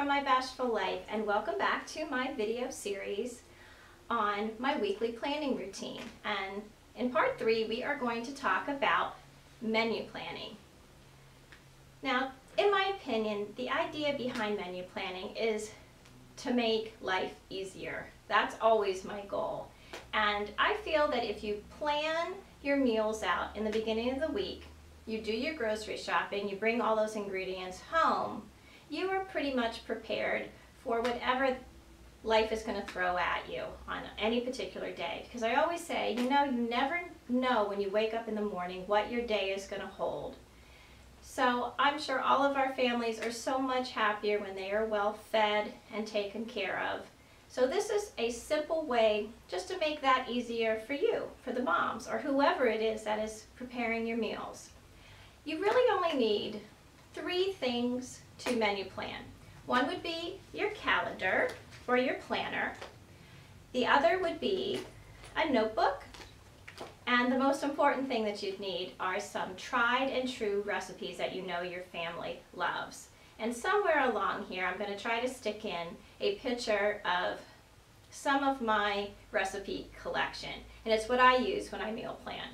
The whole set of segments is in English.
from my Bashful Life, and welcome back to my video series on my weekly planning routine. And in part 3 we are going to talk about menu planning. Now, in my opinion, the idea behind menu planning is to make life easier. That's always my goal. And I feel that if you plan your meals out in the beginning of the week, you do your grocery shopping, you bring all those ingredients home, you are pretty much prepared for whatever life is going to throw at you on any particular day. Because I always say, you never know when you wake up in the morning what your day is going to hold. So I'm sure all of our families are so much happier when they are well fed and taken care of. So this is a simple way just to make that easier for you, for the moms, or whoever it is that is preparing your meals. You really only need 3 things to menu plan. One would be your calendar or your planner. The other would be a notebook. And the most important thing that you'd need are some tried and true recipes that you know your family loves. And somewhere along here, I'm going to try to stick in a picture of some of my recipe collection. And it's what I use when I meal plan.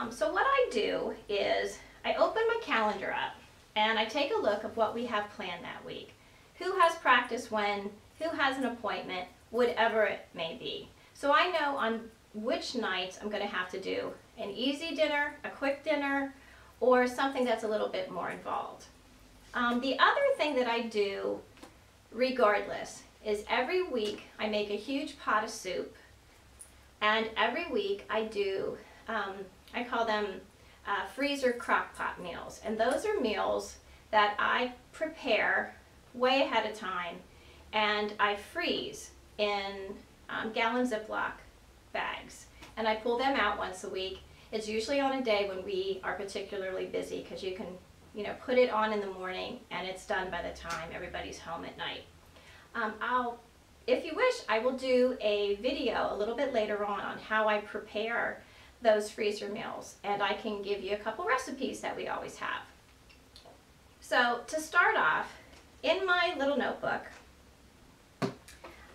So what I do is I open my calendar up and I take a look of what we have planned that week. Who has practice when, who has an appointment, whatever it may be. So I know on which nights I'm going to have to do an easy dinner, a quick dinner, or something that's a little bit more involved. The other thing that I do regardless is every week I make a huge pot of soup, and every week I do, I call them freezer crock pot meals, and those are meals that I prepare way ahead of time and I freeze in gallon Ziploc bags, and I pull them out once a week. It's usually on a day when we are particularly busy, because you can put it on in the morning and it's done by the time everybody's home at night. If you wish, I will do a video a little bit later on how I prepare those freezer meals, and I can give you a couple recipes that we always have. So to start off, in my little notebook,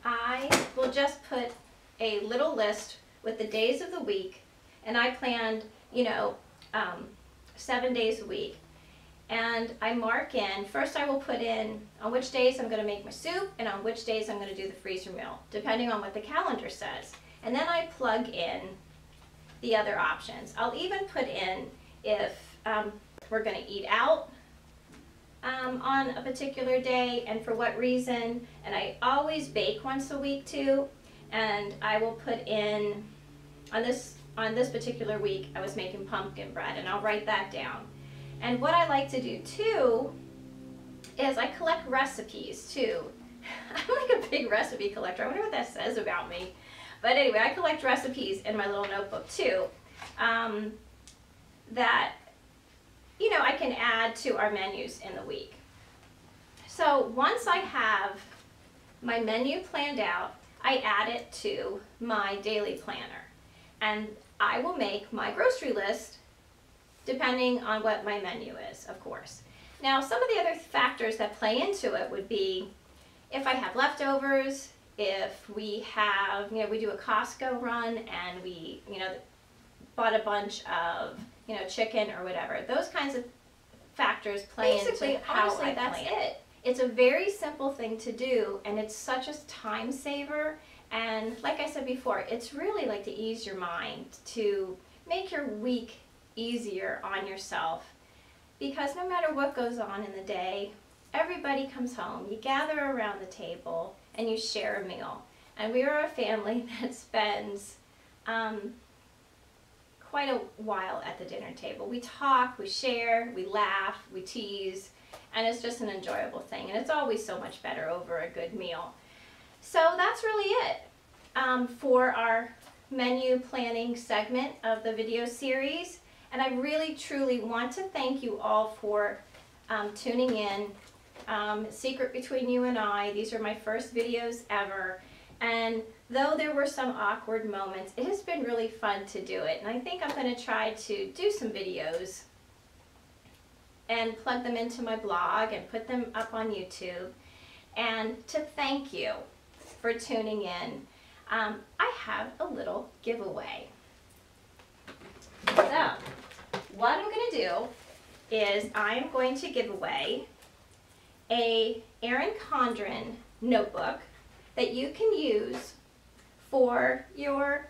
I will just put a little list with the days of the week, and I planned 7 days a week. And I mark in, first I will put in on which days I'm going to make my soup and on which days I'm going to do the freezer meal, depending on what the calendar says. And then I plug in the other options. I'll even put in if we're going to eat out on a particular day and for what reason. And I always bake once a week too. And I will put in, on this particular week, I was making pumpkin bread, and I'll write that down. And what I like to do too is I collect recipes too. I'm like a big recipe collector. I wonder what that says about me. But anyway, I collect recipes in my little notebook too that I can add to our menus in the week. So once I have my menu planned out, I add it to my daily planner. And I will make my grocery list depending on what my menu is, of course. Now, some of the other factors that play into it would be if I have leftovers, if we have, we do a Costco run and we, bought a bunch of, chicken or whatever. Those kinds of factors play into how I plan. It. It's a very simple thing to do, and it's such a time saver. And like I said before, it's really like to ease your mind, to make your week easier on yourself, because no matter what goes on in the day, everybody comes home, you gather around the table and you share a meal. And we are a family that spends quite a while at the dinner table. We talk, we share, we laugh, we tease, and it's just an enjoyable thing, and it's always so much better over a good meal. So that's really it for our menu planning segment of the video series. And I really truly want to thank you all for tuning in. Secret between you and I, these are my first videos ever, and though there were some awkward moments, it has been really fun to do it. And I think I'm going to try to do some videos and plug them into my blog and put them up on YouTube. And to thank you for tuning in, I have a little giveaway. So, what I'm going to do is I am going to give away a Erin Condren notebook that you can use for your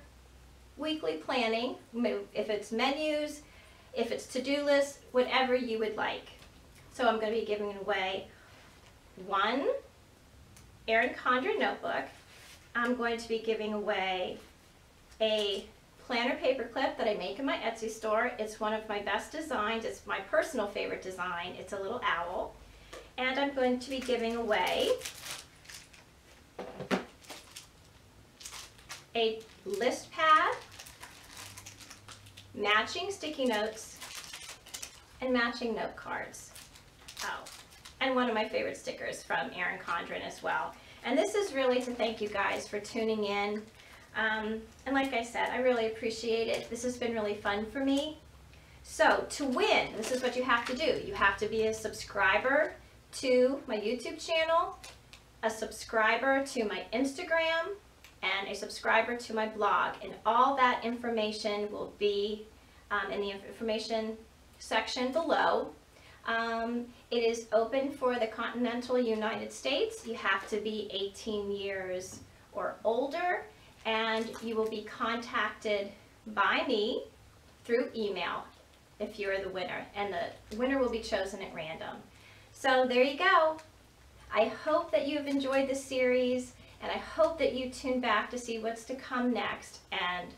weekly planning, if it's menus, if it's to-do lists, whatever you would like. So I'm going to be giving away one Erin Condren notebook. I'm going to be giving away a planner paperclip that I make in my Etsy store. It's one of my best designs. It's my personal favorite design. It's a little owl. And I'm going to be giving away a list pad, matching sticky notes, and matching note cards. Oh, and one of my favorite stickers from Erin Condren as well. And this is really to thank you guys for tuning in. And like I said, I really appreciate it. This has been really fun for me. So to win, this is what you have to do. You have to be a subscriber to my YouTube channel, a subscriber to my Instagram, and a subscriber to my blog. And all that information will be in the information section below. It is open for the continental United States. You have to be 18 years or older, and you will be contacted by me through email if you're the winner, and the winner will be chosen at random. So there you go. I hope that you've enjoyed this series, and I hope that you tune back to see what's to come next, and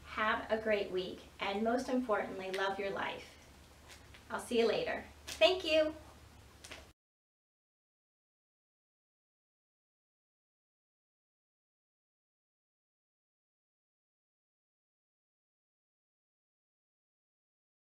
have a great week, and most importantly, love your life. I'll see you later. Thank you.